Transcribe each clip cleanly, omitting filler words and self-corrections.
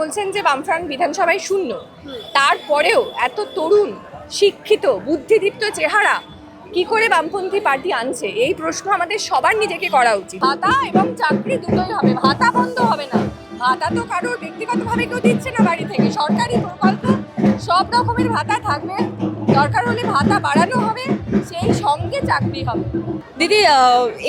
বলছেন যে বামফ্রন্ট বিধানসভায় শূন্য, তারপরেও এত তরুণ শিক্ষিত বুদ্ধিদীপ্ত চেহারা কি করে বামপন্থী পার্টি আনছে, এই প্রশ্ন আমাদের সবার নিজেকে করা উচিত। ভাতা এবং চাকরি দুটোই হবে, ভাতা বন্ধ হবে না। ভাতা তো কারোর ব্যক্তিগতভাবে কেউ দিচ্ছে না, বাড়ি থেকে সরকারি প্রকল্প সব রকমের ভাতা থাকবে, দরকার হলে ভাতা বাড়ানো হবে, সেই সঙ্গে চাকরি হবে। দিদি,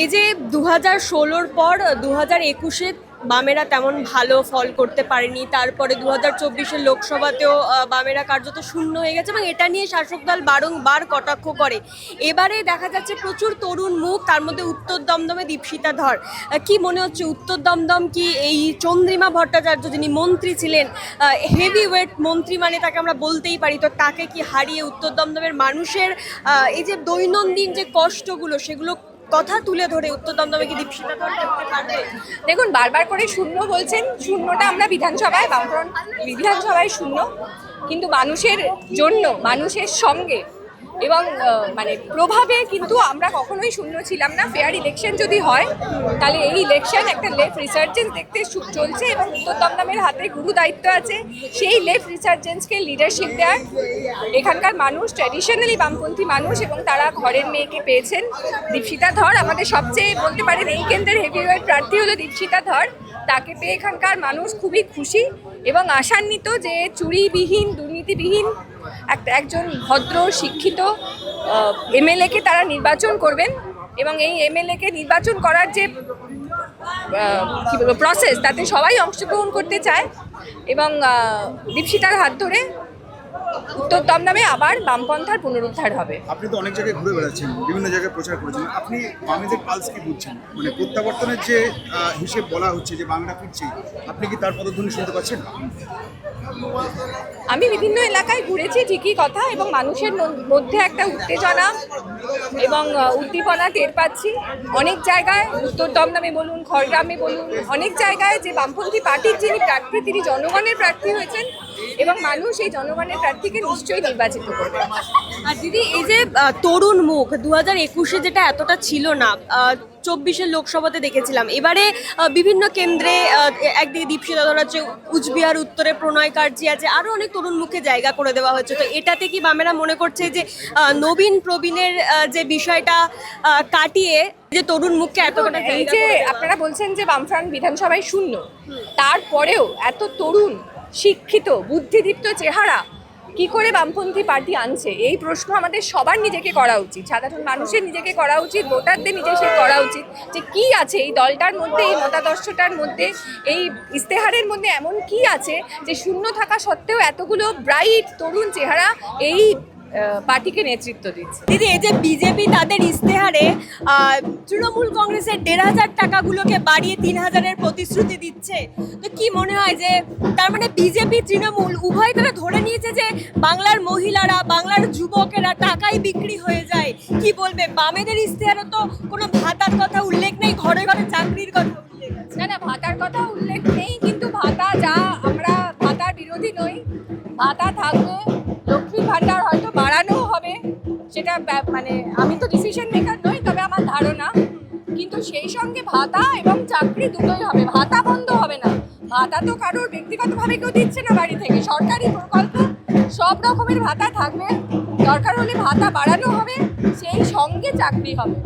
এই যে 2016-র পর 2021-এ বামেরা তেমন ভালো ফল করতে পারেনি, তারপরে 2024-এর লোকসভাতেও বামেরা কার্যত শূন্য হয়ে গেছে এবং এটা নিয়ে শাসক দল বারংবার কটাক্ষ করে। এবারে দেখা যাচ্ছে প্রচুর তরুণ মুখ, তার মধ্যে উত্তর দমদমে দীপশিতা ধর। কি মনে হচ্ছে উত্তর দমদম কি এই চন্দ্রিমা ভট্টাচার্য যিনি মন্ত্রী ছিলেন, হেভি ওয়েট মন্ত্রী মানে তাকে আমরা বলতেই পারি, তো তাকে কি হারিয়ে উত্তর দমদমের মানুষের এই যে দৈনন্দিন যে কষ্টগুলো সেগুলো কথা তুলে ধরে উত্তর দমদমে কি দীপশিতা ধর করতে পারবে? দেখুন, বারবার করে শূন্য বলছেন, শূন্যটা আমরা বিধানসভায় বামফ্রন্ট বিধানসভায় শূন্য, কিন্তু মানুষের জন্য মানুষের সঙ্গে এবং মানে প্রভাবে কিন্তু আমরা কখনোই শূন্য ছিলাম না। ফেয়ার ইলেকশন যদি হয় তাহলে এই ইলেকশন একটা লেফট রিসার্জেন্স দেখতে চলছে এবং উত্তর দমদমের হাতে গুরু দায়িত্ব আছে সেই লেফট রিসার্জেন্সকে লিডারশিপ দেওয়ার। এখানকার মানুষ ট্র্যাডিশনালি বামপন্থী মানুষ এবং তারা ঘরের মেয়েকে পেয়েছেন দীপশিতা ধর। আমাদের সবচেয়ে বলতে পারেন এই কেন্দ্রের হেভিওয়েট প্রার্থী হলো দীপশিতা ধর। তাকে পেয়ে এখানকার মানুষ খুবই খুশি এবং আশান্বিত যে চুরিবিহীন দুর্নীতিবিহীন একজন ভদ্র শিক্ষিত এমএলএকে তারা নির্বাচন করবেন এবং এই এমএলএকে নির্বাচন করার যে কি বলবো প্রসেস, তাতে সবাই অংশগ্রহণ করতে চায় এবং দীপশিতার হাত ধরে উত্তর দমদমে আবার বামপন্থার পুনরুদ্ধার হবে। আপনি তো অনেক জায়গায় ঘুরে বেড়াচ্ছেন, বিভিন্ন জায়গায় প্রচার করেছেন, আপনি বামেদের পালস কি বুঝছেন? মানে প্রত্যাবর্তনের যে হিসেব বলা হচ্ছে যে বাংলা ফিরছে, আপনি কি তার পদধ্বনি শুনতে পাচ্ছেন? আমি বিভিন্ন এলাকায় ঘুরেছি ঠিকই কথা, এবং মানুষের মধ্যে একটা উত্তেজনা এবং উদ্দীপনা টের পাচ্ছি। অনেক জায়গায় উত্তর দমদমে বলুন, খড়গ্রামে বলুন, অনেক জায়গায় যে বামপন্থী পার্টির যিনি প্রার্থী তিনি জনগণের প্রার্থী হয়েছেন এবং মানুষ এই জনগণের প্রার্থীকে নিশ্চয়ই নির্বাচিত করবে। আর দিদি, এই যে তরুণ মুখ 2021-এ যেটা এতটা ছিল না, 24-এর লোকসভাতে দেখেছিলাম, এবারে বিভিন্ন কেন্দ্রে একদিকে দীপশিতা ধর আছে, উচবিহার উত্তরে প্রণয় কার্জি আছে, আরও অনেক তরুণ মুখে জায়গা করে দেওয়া হচ্ছে। তো এটাতে কি বামেরা মনে করছে যে নবীন প্রবীণের যে বিষয়টা কাটিয়ে যে তরুণ মুখকে এতটা এই যে আপনারা বলছেন যে বামফ্রন্ট বিধানসভায় শূন্য, তারপরেও এত তরুণ শিক্ষিত বুদ্ধিদীপ্ত চেহারা কি করে বামপন্থী পার্টি আনছে, এই প্রশ্ন আমাদের সবার নিজেকে করা উচিত। সাধারণ মানুষের নিজেকে করা উচিত, ভোটারদের নিজেকে করা উচিত যে কি আছে এই দলটার মধ্যে, এই মতাদর্শটার মধ্যে, এই ইস্তেহারের মধ্যে এমন কি আছে যে শূন্য থাকা সত্ত্বেও এতগুলো ব্রাইট তরুণ চেহারা এই পার্টিকে নেতৃত্ব দিচ্ছে। দিদি, এই যে বিজেপি তাদের ইস্তেহারে তৃণমূল কংগ্রেসের 1,500 টাকাগুলোকে বাড়িয়ে 3,000-এর প্রতিশ্রুতি দিচ্ছে, তো কি মনে হয় যে তার মানে বিজেপি তৃণমূল উভয় তারা ধরে নিয়েছে যে বাংলার মহিলারা বাংলার যুবকেরা টাকায় বিক্রি হয়ে যায়? কি বলবে? বামেদের ইস্তেহারে তো কোনো ভাতার কথা উল্লেখ নেই, ঘরে ঘরে চাকরির কথা উল্লেখ আছে। না, ভাতার কথা উল্লেখ নেই, কিন্তু ভাতা যা, আমরা ভাতার বিরোধী নই, ভাতা থাকবে, লক্ষ্মীর ভাণ্ডার হয়তো বাড়ানো হবে, সেটা মানে আমি তো ডিসিশন মেকার নই, তবে আমার ধারণা। কিন্তু সেই সঙ্গে ভাতা এবং চাকরি দুটোই হবে, ভাতা বন্ধ হবে না। ভাতা তো কারোর ব্যক্তিগতভাবে কেউ দিচ্ছে না, বাড়ি থেকে সরকারি প্রকল্প সব রকমের ভাতা থাকবে, দরকার হলে ভাতা বাড়ানো হবে, সেই সঙ্গে চাকরি হবে।